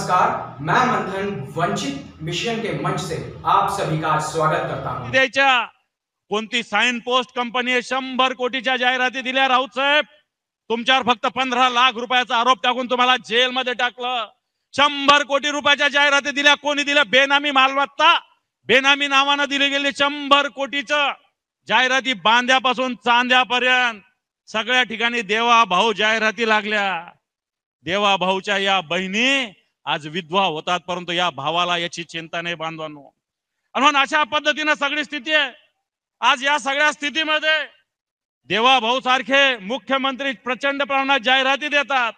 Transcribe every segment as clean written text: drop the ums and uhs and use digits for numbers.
नमस्कार, मैं मंथन वंचित मिशन के मंच से आप सभी का स्वागत करता हूं। द्यायच्या कोणती साइन पोस्ट कंपनी 100 कोटीच्या जाहिराती दिल्या राऊत साहेब, तुमच्यावर फक्त 15 लाख रुपयाचा आरोप टाकून तुम्हाला जेलमध्ये टाकलं। 100 कोटी रुपयाच्या जाहिराती दिल्या, कोणी दिल्या? बेनामी मालमत्ता, बेनामी नावाने दिली गेली 100 कोटीचं जाहिराती, बांध्यापासून चांद्यापर्यंत सगळ्या ठिकाणी देवा भाऊ जाहिराती लागल्या। देवा भाऊच्या या बहिणी आज विधवा होतात, परंतु या भावाला याची चिंता नाही बांधवांनो। म्हणून अशा पद्धतीने सगळी स्थिती आहे। आज या सगळ्या स्थितीमध्ये देवा भाऊ सारखे मुख्यमंत्री प्रचंड प्रमाणात जाहिराती देतात।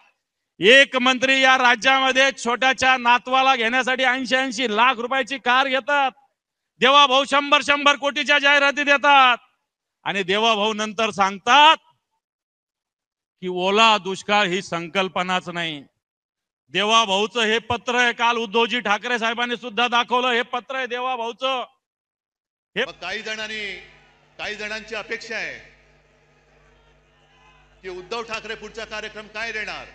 एक मंत्री या राज्यामध्ये छोट्याच्या नातवाला घेण्यासाठी 80-80 लाख रुपयाची कार घेतात। देवा भाऊ 100 कोटीच्या जाहिराती देतात आणि देवा भाऊ नंतर सांगतात की ओला दुष्काळ ही संकल्पनाच नाही। देवा भाऊचं हे पत्र आहे, काल उद्धवजी ठाकरे साहेबांनी सुद्धा दाखवलं, हे पत्र आहे देवा भाऊचं। हे काही जणांची अपेक्षा आहे की उद्धव ठाकरे पुढचा कार्यक्रम काय देणार।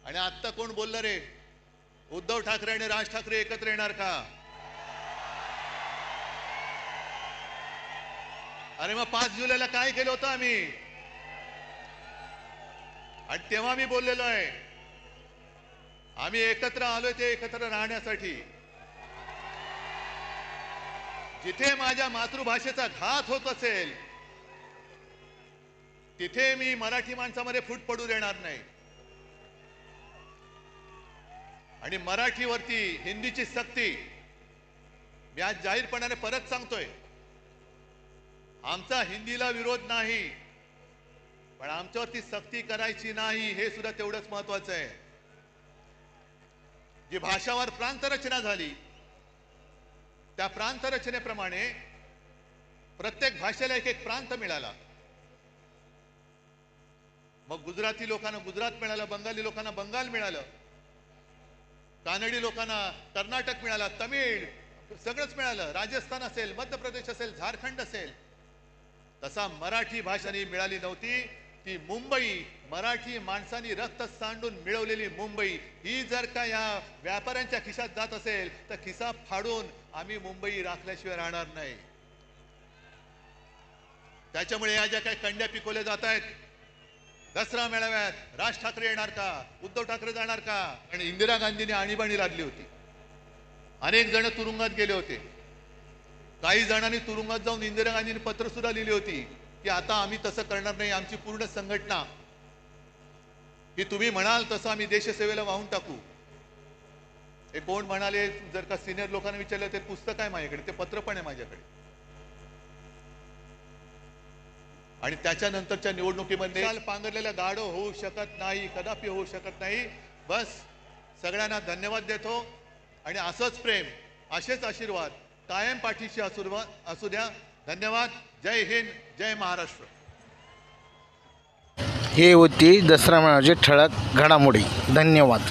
आणि आता कोण बोललं रे, उद्धव ठाकरे आणि राज ठाकरे एकत्र येणार का? अरे मग 5 जुलैला काय केलं होतं आम्ही? आणि तेव्हा मी बोललेलो आहे, आम्ही एकत्र आलोय ते एकत्र राहण्यासाठी। जिथे माझ्या मातृभाषेचा घात होत असेल तिथे मी मराठी माणसामध्ये फूट पडू देणार नाही। आणि मराठीवरती हिंदीची सक्ती मी आज जाहीरपणाने परत सांगतोय, आमचा हिंदीला विरोध नाही, पण आमच्यावरती सक्ती करायची नाही, हे सुद्धा तेवढंच महत्वाचं आहे। जी भाषावर प्रांतरचना झाली त्या प्रांतरचनेप्रमाणे प्रत्येक भाषेला एक प्रांत मिळाला। मग गुजराती लोकांना गुजरात मिळालं, बंगाली लोकांना बंगाल मिळालं, कानडी लोकांना कर्नाटक मिळाला, तमिळ सगळंच मिळालं, राजस्थान असेल, मध्य प्रदेश असेल, झारखंड असेल। तसा मराठी भाषानी मिळाली नव्हती ती मुंबई, मराठी माणसांनी रक्त सांडून मिळवलेली मुंबई, ही जर का या व्यापाऱ्यांच्या खिशात जात असेल तर खिसा फाडून आम्ही मुंबई राखल्याशिवाय राहणार नाही। त्याच्यामुळे या ज्या काही कंड्या पिकवल्या जात आहेत, दसरा मेळाव्यात राज ठाकरे येणार का, उद्धव ठाकरे जाणार का? आणि इंदिरा गांधींनी आणीबाणी लादली होती, अनेक जण तुरुंगात गेले होते। काही जणांनी तुरुंगात जाऊन इंदिरा गांधींनी पत्र सुद्धा लिहिली होती की आता आम्ही तसं करणार नाही, आमची पूर्ण संघटना की तुम्ही म्हणाल तसं आम्ही देशसेवेला वाहून टाकू। हे कोण म्हणाले? जर का सिनियर लोकांना विचारलं, ते पुस्तक आहे माझ्याकडे, ते पत्र पण आहे माझ्याकडे। आणि त्याच्यानंतरच्या निवडणुकीमध्ये पांघरलेला गाढव होऊ शकत नाही, कदापि होऊ शकत नाही। बस सगळ्यांना धन्यवाद देतो आणि असंच प्रेम, असेच आशीर्वाद कायम पाठीशी असू द्या। धन्यवाद। जय हिंद, जय महाराष्ट्र। हे होती दसरा मेळाव्याची ठळक घडामोडी। धन्यवाद।